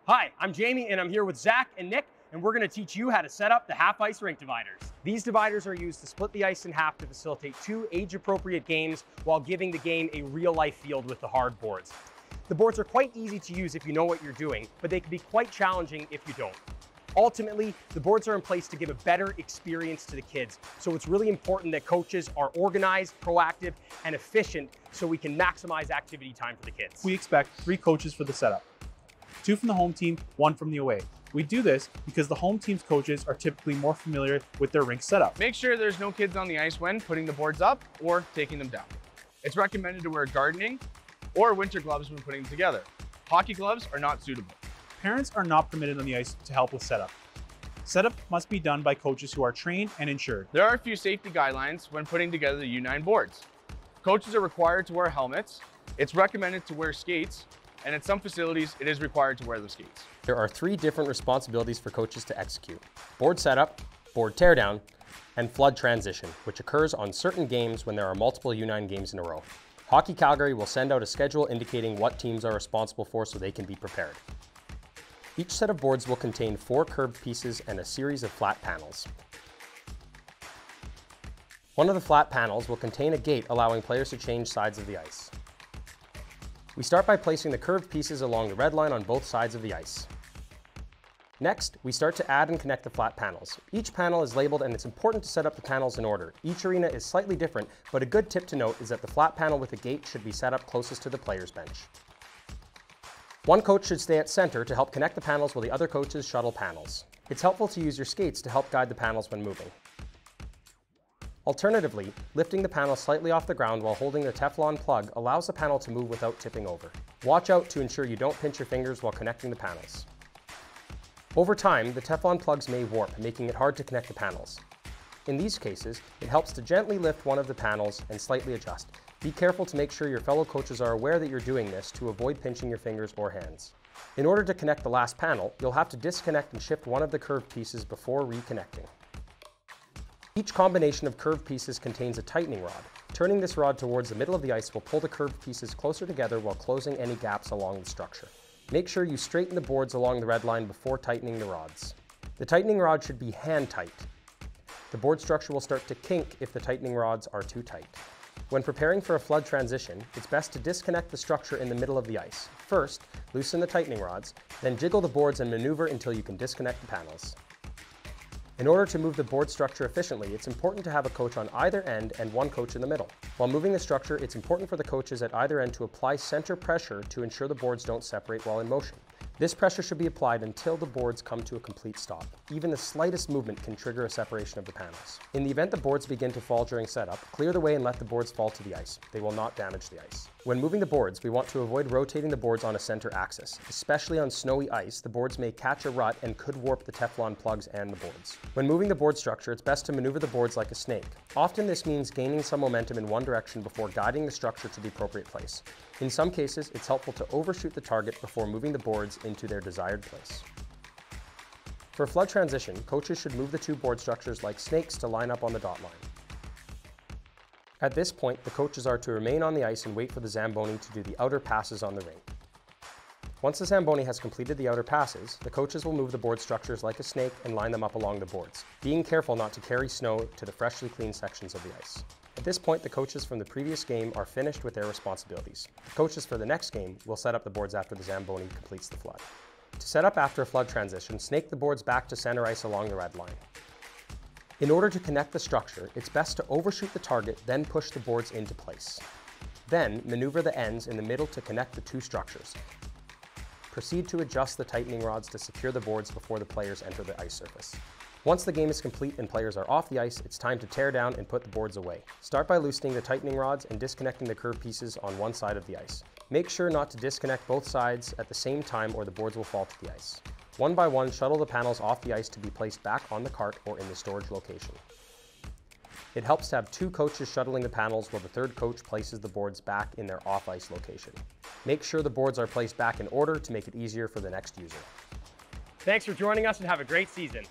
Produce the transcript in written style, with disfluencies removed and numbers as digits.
Hi, I'm Jamie and I'm here with Zach and Nick, and we're going to teach you how to set up the half ice rink dividers. These dividers are used to split the ice in half to facilitate two age-appropriate games while giving the game a real-life field with the hard boards. The boards are quite easy to use if you know what you're doing, but they can be quite challenging if you don't. Ultimately, the boards are in place to give a better experience to the kids, so it's really important that coaches are organized, proactive, and efficient so we can maximize activity time for the kids. We expect 3 coaches for the setup. 2 from the home team, 1 from the away. We do this because the home team's coaches are typically more familiar with their rink setup. Make sure there's no kids on the ice when putting the boards up or taking them down. It's recommended to wear gardening or winter gloves when putting them together. Hockey gloves are not suitable. Parents are not permitted on the ice to help with setup. Setup must be done by coaches who are trained and insured. There are a few safety guidelines when putting together the U9 boards. Coaches are required to wear helmets. It's recommended to wear skates, and at some facilities, it is required to wear the skates. There are 3 different responsibilities for coaches to execute: board setup, board teardown, and flood transition, which occurs on certain games when there are multiple U9 games in a row. Hockey Calgary will send out a schedule indicating what teams are responsible for so they can be prepared. Each set of boards will contain 4 curved pieces and a series of flat panels. One of the flat panels will contain a gate allowing players to change sides of the ice. We start by placing the curved pieces along the red line on both sides of the ice. Next, we start to add and connect the flat panels. Each panel is labeled, and it's important to set up the panels in order. Each arena is slightly different, but a good tip to note is that the flat panel with the gate should be set up closest to the player's bench. One coach should stay at center to help connect the panels while the other coaches shuttle panels. It's helpful to use your skates to help guide the panels when moving. Alternatively, lifting the panel slightly off the ground while holding the Teflon plug allows the panel to move without tipping over. Watch out to ensure you don't pinch your fingers while connecting the panels. Over time, the Teflon plugs may warp, making it hard to connect the panels. In these cases, it helps to gently lift one of the panels and slightly adjust. Be careful to make sure your fellow coaches are aware that you're doing this to avoid pinching your fingers or hands. In order to connect the last panel, you'll have to disconnect and shift one of the curved pieces before reconnecting. Each combination of curved pieces contains a tightening rod. Turning this rod towards the middle of the ice will pull the curved pieces closer together while closing any gaps along the structure. Make sure you straighten the boards along the red line before tightening the rods. The tightening rod should be hand tight. The board structure will start to kink if the tightening rods are too tight. When preparing for a flood transition, it's best to disconnect the structure in the middle of the ice. First, loosen the tightening rods, then jiggle the boards and maneuver until you can disconnect the panels. In order to move the board structure efficiently, it's important to have a coach on either end and one coach in the middle. While moving the structure, it's important for the coaches at either end to apply center pressure to ensure the boards don't separate while in motion. This pressure should be applied until the boards come to a complete stop. Even the slightest movement can trigger a separation of the panels. In the event the boards begin to fall during setup, clear the way and let the boards fall to the ice. They will not damage the ice. When moving the boards, we want to avoid rotating the boards on a center axis. Especially on snowy ice, the boards may catch a rut and could warp the Teflon plugs and the boards. When moving the board structure, it's best to maneuver the boards like a snake. Often this means gaining some momentum in one direction before guiding the structure to the appropriate place. In some cases, it's helpful to overshoot the target before moving the boards into their desired place. For a flood transition, coaches should move the 2 board structures like snakes to line up on the dot line. At this point, the coaches are to remain on the ice and wait for the Zamboni to do the outer passes on the rink. Once the Zamboni has completed the outer passes, the coaches will move the board structures like a snake and line them up along the boards, being careful not to carry snow to the freshly cleaned sections of the ice. At this point, the coaches from the previous game are finished with their responsibilities. The coaches for the next game will set up the boards after the Zamboni completes the flood. To set up after a flood transition, snake the boards back to center ice along the red line. In order to connect the structure, it's best to overshoot the target, then push the boards into place. Then, maneuver the ends in the middle to connect the 2 structures. Proceed to adjust the tightening rods to secure the boards before the players enter the ice surface. Once the game is complete and players are off the ice, it's time to tear down and put the boards away. Start by loosening the tightening rods and disconnecting the curved pieces on one side of the ice. Make sure not to disconnect both sides at the same time or the boards will fall to the ice. One by one, shuttle the panels off the ice to be placed back on the cart or in the storage location. It helps to have 2 coaches shuttling the panels while the 3rd coach places the boards back in their off-ice location. Make sure the boards are placed back in order to make it easier for the next user. Thanks for joining us and have a great season.